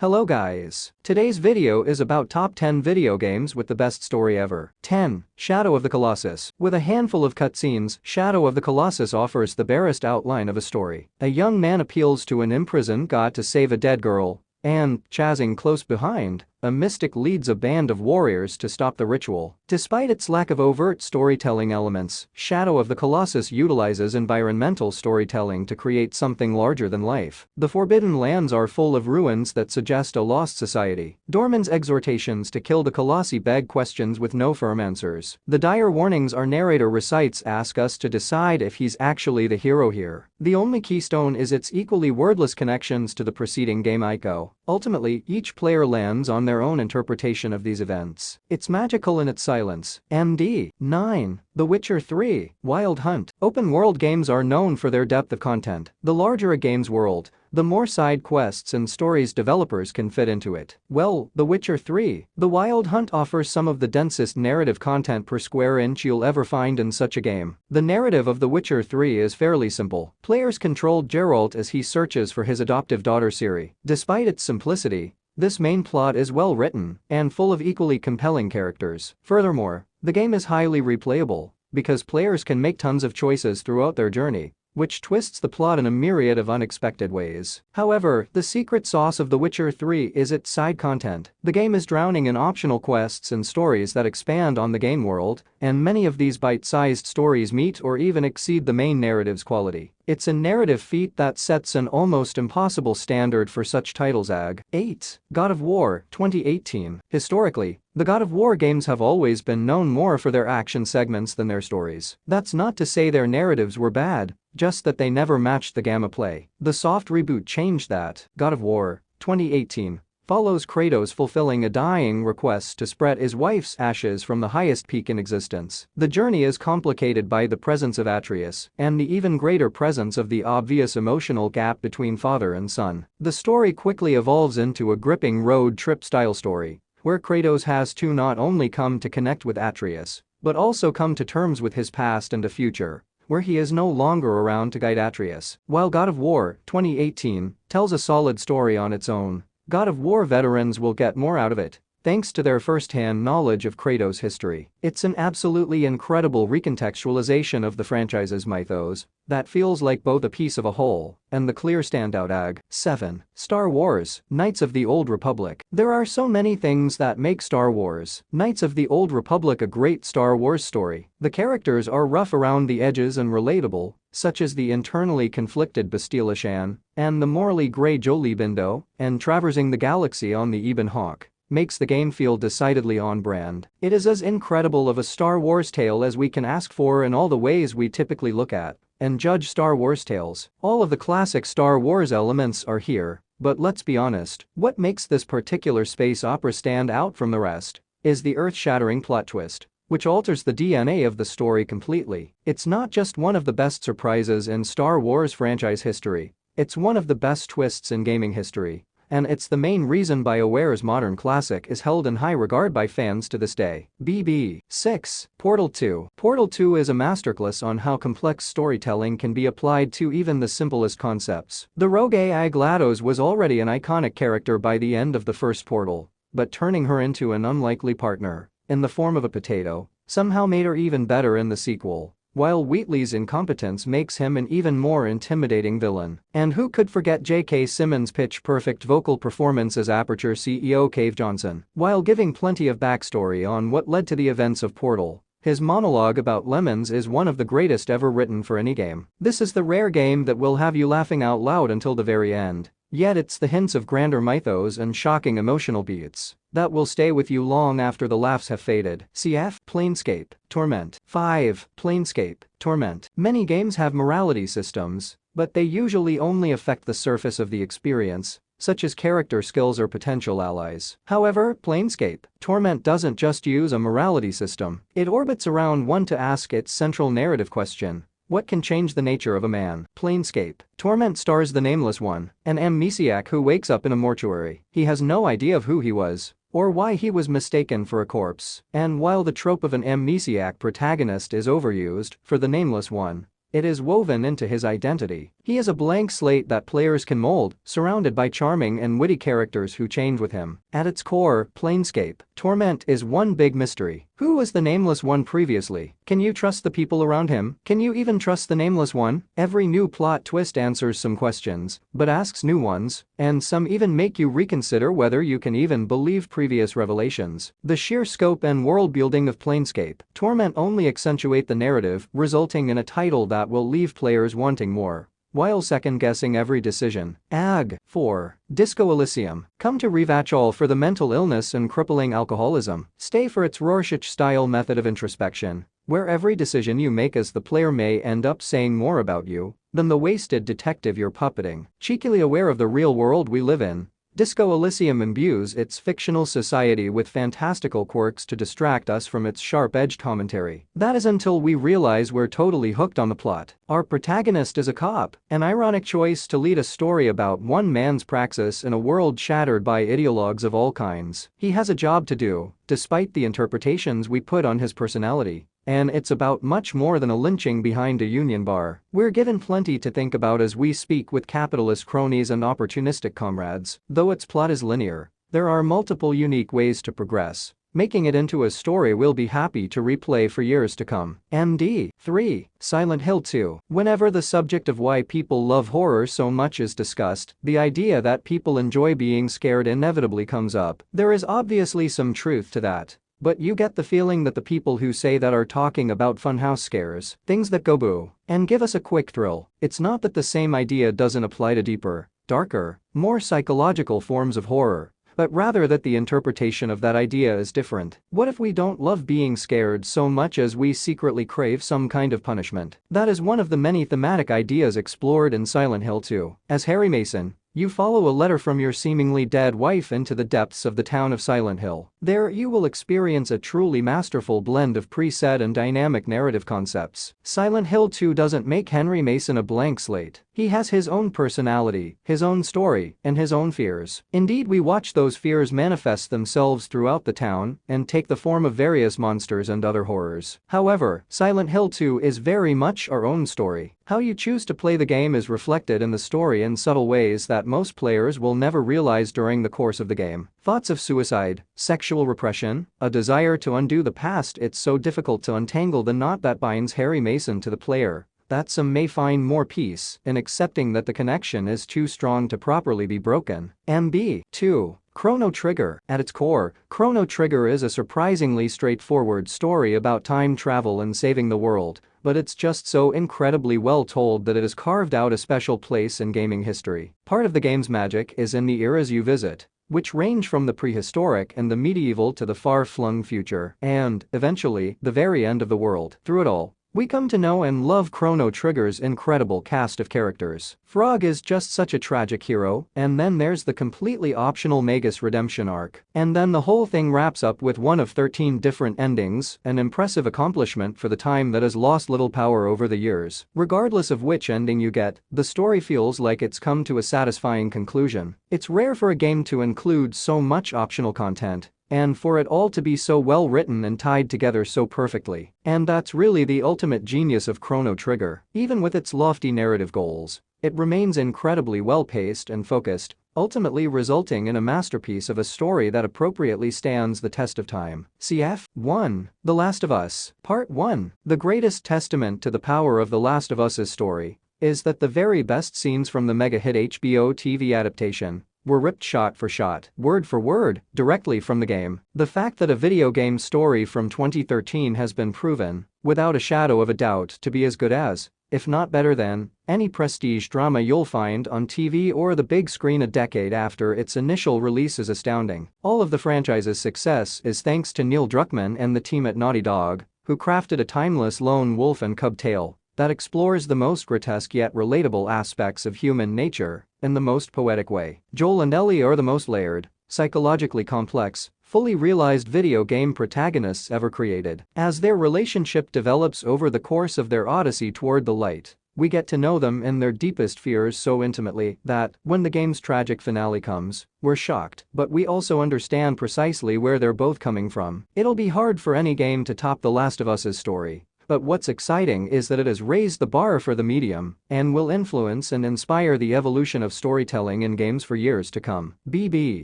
Hello guys. Today's video is about top 10 video games with the best story ever. 10. Shadow of the Colossus. With a handful of cutscenes, Shadow of the Colossus offers the barest outline of a story. A young man appeals to an imprisoned god to save a dead girl, and, chasing close behind, a mystic leads a band of warriors to stop the ritual. Despite its lack of overt storytelling elements, Shadow of the Colossus utilizes environmental storytelling to create something larger than life. The Forbidden Lands are full of ruins that suggest a lost society. Dorman's exhortations to kill the Colossi beg questions with no firm answers. The dire warnings our narrator recites ask us to decide if he's actually the hero here. The only keystone is its equally wordless connections to the preceding game Ico. Ultimately, each player lands on their own interpretation of these events. It's magical in its silence. MD. 9. The Witcher 3. Wild Hunt. Open-world games are known for their depth of content. The larger a game's world, the more side quests and stories developers can fit into it. Well, The Witcher 3. The Wild Hunt offers some of the densest narrative content per square inch you'll ever find in such a game. The narrative of The Witcher 3 is fairly simple. Players control Geralt as he searches for his adoptive daughter Ciri. Despite its simplicity, this main plot is well written and full of equally compelling characters. Furthermore, the game is highly replayable because players can make tons of choices throughout their journey, which twists the plot in a myriad of unexpected ways. However, the secret sauce of The Witcher 3 is its side content. The game is drowning in optional quests and stories that expand on the game world, and many of these bite-sized stories meet or even exceed the main narrative's quality. It's a narrative feat that sets an almost impossible standard for such titles as 8. God of War 2018. Historically, the God of War games have always been known more for their action segments than their stories. That's not to say their narratives were bad, just that they never matched the gameplay. The soft reboot changed that. God of War 2018 follows Kratos fulfilling a dying request to spread his wife's ashes from the highest peak in existence. The journey is complicated by the presence of Atreus and the even greater presence of the obvious emotional gap between father and son. The story quickly evolves into a gripping road trip-style story, where Kratos has to not only come to connect with Atreus, but also come to terms with his past and a future where he is no longer around to guide Atreus. While God of War 2018 tells a solid story on its own, God of War veterans will get more out of it, thanks to their first-hand knowledge of Kratos' history. It's an absolutely incredible recontextualization of the franchise's mythos that feels like both a piece of a whole and the clear standout AG. 7. Star Wars: Knights of the Old Republic. There are so many things that make Star Wars: Knights of the Old Republic a great Star Wars story. The characters are rough around the edges and relatable, such as the internally conflicted Bastila Shan and the morally grey Jolee Bindo, and traversing the galaxy on the Ebon Hawk makes the game feel decidedly on brand. It is as incredible of a Star Wars tale as we can ask for in all the ways we typically look at and judge Star Wars tales. All of the classic Star Wars elements are here, but let's be honest, what makes this particular space opera stand out from the rest is the earth-shattering plot twist, which alters the DNA of the story completely. It's not just one of the best surprises in Star Wars franchise history, it's one of the best twists in gaming history. And it's the main reason BioWare's modern classic is held in high regard by fans to this day. BB. 6. Portal 2. Portal 2 is a masterclass on how complex storytelling can be applied to even the simplest concepts. The rogue AI GLaDOS was already an iconic character by the end of the first Portal, but turning her into an unlikely partner, in the form of a potato, somehow made her even better in the sequel. While Wheatley's incompetence makes him an even more intimidating villain. And who could forget J.K. Simmons' pitch-perfect vocal performance as Aperture CEO Cave Johnson? While giving plenty of backstory on what led to the events of Portal, his monologue about lemons is one of the greatest ever written for any game. This is the rare game that will have you laughing out loud until the very end. Yet it's the hints of grander mythos and shocking emotional beats that will stay with you long after the laughs have faded. Cf. Planescape Torment. 5. Planescape Torment. Many games have morality systems, but they usually only affect the surface of the experience, such as character skills or potential allies. However, Planescape Torment doesn't just use a morality system, it orbits around one to ask its central narrative question: what can change the nature of a man? Planescape Torment stars the Nameless One, an amnesiac who wakes up in a mortuary. He has no idea of who he was or why he was mistaken for a corpse. And while the trope of an amnesiac protagonist is overused for the Nameless One, it is woven into his identity. He is a blank slate that players can mold, surrounded by charming and witty characters who change with him. At its core, Planescape Torment is one big mystery. Who was the nameless one previously? Can you trust the people around him? Can you even trust the nameless one? Every new plot twist answers some questions, but asks new ones, and some even make you reconsider whether you can even believe previous revelations. The sheer scope and world-building of Planescape Torment only accentuate the narrative, resulting in a title that will leave players wanting more, while second-guessing every decision. AG 4. Disco Elysium. Come to Revach all for the mental illness and crippling alcoholism. Stay for its Rorschach-style method of introspection, where every decision you make as the player may end up saying more about you than the wasted detective you're puppeting. Cheekily aware of the real world we live in, Disco Elysium imbues its fictional society with fantastical quirks to distract us from its sharp-edged commentary. That is until we realize we're totally hooked on the plot. Our protagonist is a cop, an ironic choice to lead a story about one man's praxis in a world shattered by ideologues of all kinds. He has a job to do, despite the interpretations we put on his personality. And it's about much more than a lynching behind a union bar. We're given plenty to think about as we speak with capitalist cronies and opportunistic comrades. Though its plot is linear, there are multiple unique ways to progress, making it into a story we'll be happy to replay for years to come. MD 3. Silent Hill 2. Whenever the subject of why people love horror so much is discussed, the idea that people enjoy being scared inevitably comes up. There is obviously some truth to that. But you get the feeling that the people who say that are talking about funhouse scares, things that go boo and give us a quick thrill. It's not that the same idea doesn't apply to deeper, darker, more psychological forms of horror, but rather that the interpretation of that idea is different. What if we don't love being scared so much as we secretly crave some kind of punishment? That is one of the many thematic ideas explored in Silent Hill 2. As Harry Mason, you follow a letter from your seemingly dead wife into the depths of the town of Silent Hill. There you will experience a truly masterful blend of preset and dynamic narrative concepts. Silent Hill 2 doesn't make Henry Mason a blank slate. He has his own personality, his own story, and his own fears. Indeed, we watch those fears manifest themselves throughout the town and take the form of various monsters and other horrors. However, Silent Hill 2 is very much our own story. How you choose to play the game is reflected in the story in subtle ways that most players will never realize during the course of the game. Thoughts of suicide, sexual repression, a desire to undo the past. It's so difficult to untangle the knot that binds Harry Mason to the player that some may find more peace in accepting that the connection is too strong to properly be broken. MB 2. Chrono Trigger. At its core, Chrono Trigger is a surprisingly straightforward story about time travel and saving the world, but it's just so incredibly well told that it has carved out a special place in gaming history. Part of the game's magic is in the eras you visit, which range from the prehistoric and the medieval to the far-flung future, and, eventually, the very end of the world. Through it all, we come to know and love Chrono Trigger's incredible cast of characters. Frog is just such a tragic hero, and then there's the completely optional Magus redemption arc. And then the whole thing wraps up with one of 13 different endings, an impressive accomplishment for the time that has lost little power over the years. Regardless of which ending you get, the story feels like it's come to a satisfying conclusion. It's rare for a game to include so much optional content, and for it all to be so well written and tied together so perfectly. And that's really the ultimate genius of Chrono Trigger. Even with its lofty narrative goals, it remains incredibly well-paced and focused, ultimately resulting in a masterpiece of a story that appropriately stands the test of time. Cf. 1. The Last of Us. Part 1. The greatest testament to the power of The Last of Us's story is that the very best scenes from the mega-hit HBO TV adaptation were ripped shot for shot, word for word, directly from the game. The fact that a video game story from 2013 has been proven, without a shadow of a doubt, to be as good as, if not better than, any prestige drama you'll find on TV or the big screen a decade after its initial release is astounding. All of the franchise's success is thanks to Neil Druckmann and the team at Naughty Dog, who crafted a timeless lone wolf and cub tale that explores the most grotesque yet relatable aspects of human nature in the most poetic way. Joel and Ellie are the most layered, psychologically complex, fully realized video game protagonists ever created. As their relationship develops over the course of their odyssey toward the light, we get to know them and their deepest fears so intimately that, when the game's tragic finale comes, we're shocked, but we also understand precisely where they're both coming from. It'll be hard for any game to top The Last of Us's story, but what's exciting is that it has raised the bar for the medium and will influence and inspire the evolution of storytelling in games for years to come. BB